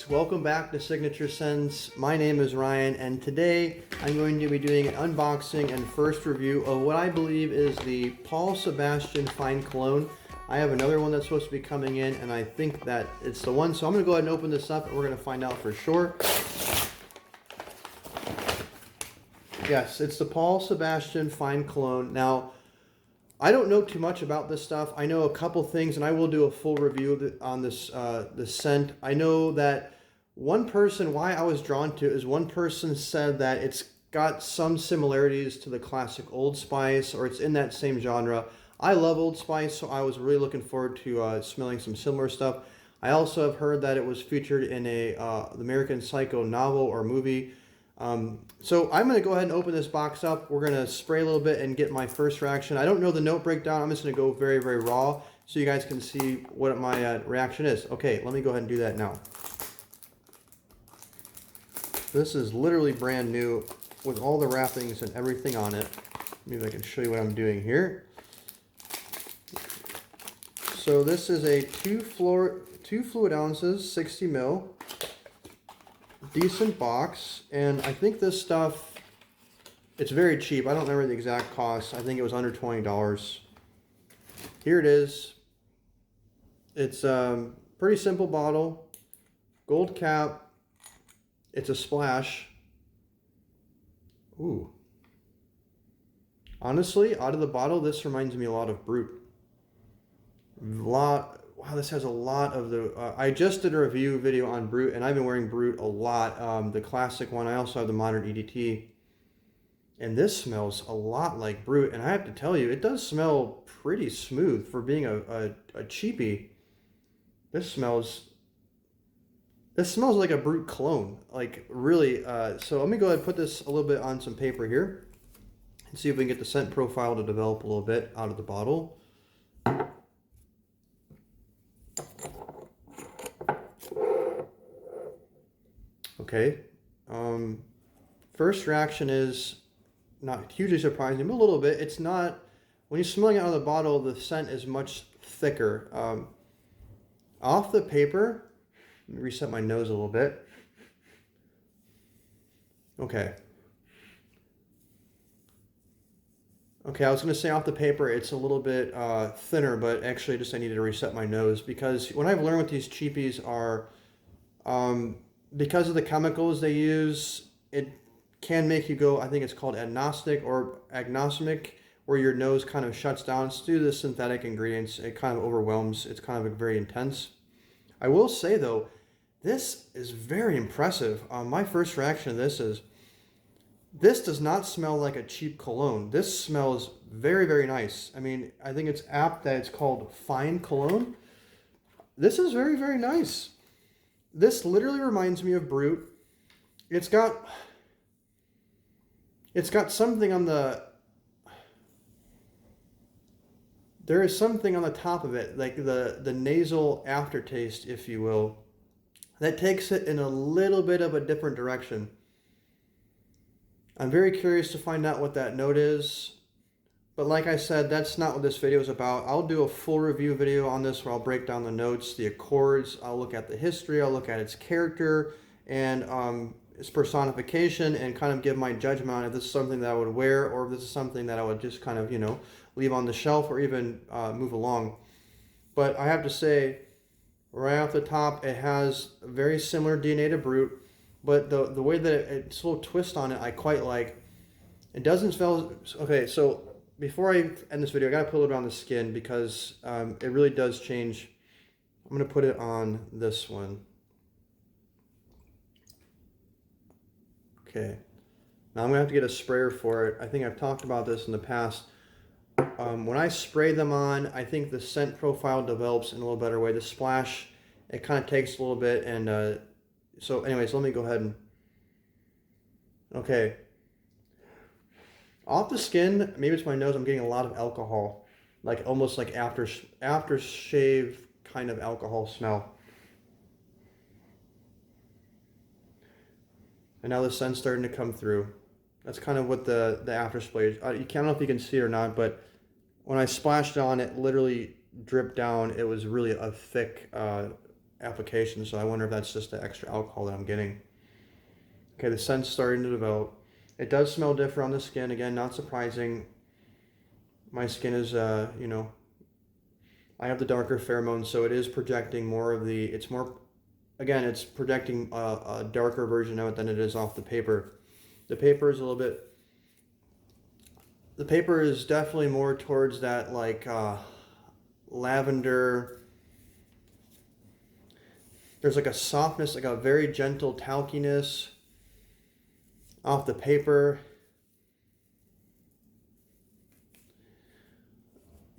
folks, welcome back to Signature Scents. My name is Ryan, and today I'm going to be doing an unboxing and first review of what I believe is the Paul Sebastian Fine Cologne. I have another one that's supposed to be coming in, and I think that it's the one, so I'm going to go ahead and open this up and we're going to find out for sure. Yes, it's the Paul Sebastian Fine Cologne. Now, I don't know too much about this stuff. I know a couple things, and I will do a full review on this scent. I know that one person, why I was drawn to it is one person said that it's got some similarities to the classic Old Spice, or it's in that same genre. I love Old Spice, so I was really looking forward to smelling some similar stuff. I also have heard that it was featured in a the American Psycho novel or movie. So I'm going to go ahead and open this box up. We're going to spray a little bit and get my first reaction. I don't know the note breakdown. I'm just going to go very, very raw so you guys can see what my reaction is. Okay, let me go ahead and do that now. This is literally brand new with all the wrappings and everything on it. Maybe I can show you what I'm doing here. So this is a 2 fluid ounces, 60 ml. Decent box, and I think this stuff, it's very cheap. I don't remember the exact cost. I think it was under $20. Here it is. It's a pretty simple bottle, gold cap. It's a splash. Ooh. Honestly, out of the bottle, this reminds me a lot of Brut. Wow, this has a lot of the... I just did a review video on Brut, and I've been wearing Brut a lot. The classic one. I also have the modern EDT. And this smells a lot like Brut. And I have to tell you, it does smell pretty smooth for being a cheapie. This smells like a Brut cologne. Like, really. So let me go ahead and put this a little bit on some paper here. And see if we can get the scent profile to develop a little bit out of the bottle. Okay, first reaction is not hugely surprising, but a little bit. It's not, when you're smelling it out of the bottle, the scent is much thicker. Off the paper, let me reset my nose a little bit. Okay. Okay, I was going to say off the paper, it's a little bit thinner, but actually just I needed to reset my nose because what I've learned with these cheapies are, because of the chemicals they use, it can make you go, I think it's called agnostic, where your nose kind of shuts down. It's due to the synthetic ingredients. It kind of overwhelms. It's kind of very intense. I will say, though, this is very impressive. My first reaction to this is, this does not smell like a cheap cologne. This smells very, very nice. I mean, I think it's apt that it's called Fine Cologne. This is very, very nice. This literally reminds me of Brut. It's got something on the... There is something on the top of it, like the nasal aftertaste, if you will, that takes it in a little bit of a different direction. I'm very curious to find out what that note is. But like I said, that's not what this video is about. I'll do a full review video on this where I'll break down the notes, the accords. I'll look at the history. I'll look at its character and its personification and kind of give my judgment on if this is something that I would wear or if this is something that I would just kind of, you know, leave on the shelf or even move along. But I have to say, right off the top, it has a very similar DNA to Brut, but the way that it's a little twist on it, I quite like. It doesn't smell... Okay, so... Before I end this video, I gotta put a little bit on the skin because it really does change. I'm gonna put it on this one. Okay. Now I'm gonna have to get a sprayer for it. I think I've talked about this in the past. When I spray them on, I think the scent profile develops in a little better way. The splash, it kind of takes a little bit, and so anyways, let me go ahead and... Okay. Off the skin, maybe it's my nose, I'm getting a lot of alcohol. Like almost like aftershave kind of alcohol smell. And now the scent's starting to come through. That's kind of what the afterspray is. I don't know if you can see it or not, but when I splashed on, it literally dripped down. It was really a thick application, so I wonder if that's just the extra alcohol that I'm getting. Okay, the scent's starting to develop. It does smell different on the skin. Again, not surprising. My skin is, you know, I have the darker pheromones, so it is projecting more of the, it's more, again, it's projecting a darker version of it than it is off the paper. The paper is a little bit, the paper is definitely more towards that like lavender. There's like a softness, like a very gentle talciness off the paper.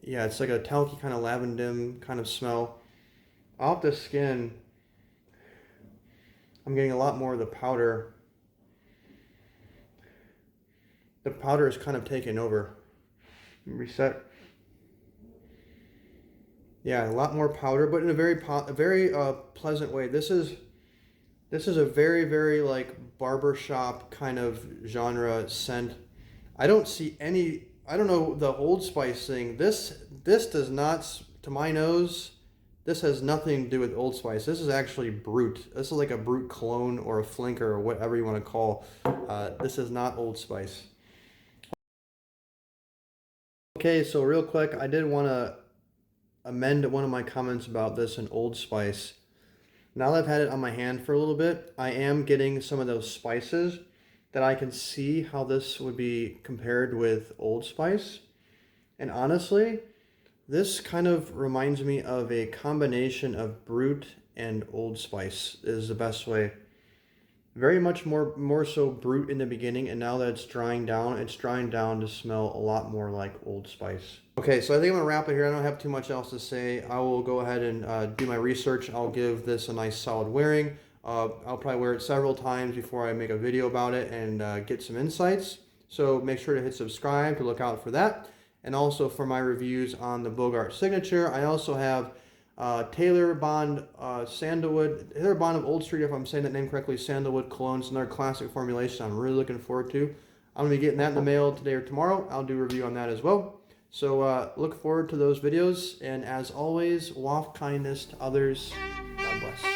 Yeah, it's like a talky kind of lavender kind of smell. Off the skin, I'm getting a lot more of the powder. The powder is kind of taken over. Reset. Yeah, a lot more powder, but in a very pleasant way. This is a very, very like barbershop kind of genre scent. I don't see any, I don't know, the Old Spice thing. This does not, to my nose, this has nothing to do with Old Spice. This is actually Brut. This is like a Brut cologne or a flinker or whatever you want to call. This is not Old Spice. Okay, so real quick, I did want to amend one of my comments about this in Old Spice. Now that I've had it on my hand for a little bit, I am getting some of those spices that I can see how this would be compared with Old Spice. And honestly, this kind of reminds me of a combination of Brut and Old Spice is the best way. Very much more so Brut in the beginning, and now that it's drying down to smell a lot more like Old Spice. Okay, so I think I'm gonna wrap it here. I don't have too much else to say. I will go ahead and do my research. I'll give this a nice solid wearing. I'll probably wear it several times before I make a video about it and get some insights. So make sure to hit subscribe to look out for that. And also for my reviews on the Bogart Signature. I also have Taylor Bond Sandalwood, Taylor Bond of Old Street, if I'm saying that name correctly, Sandalwood Cologne. It's another classic formulation I'm really looking forward to. I'm going to be getting that in the mail today or tomorrow. I'll do a review on that as well. So look forward to those videos. And as always, waft kindness to others. God bless.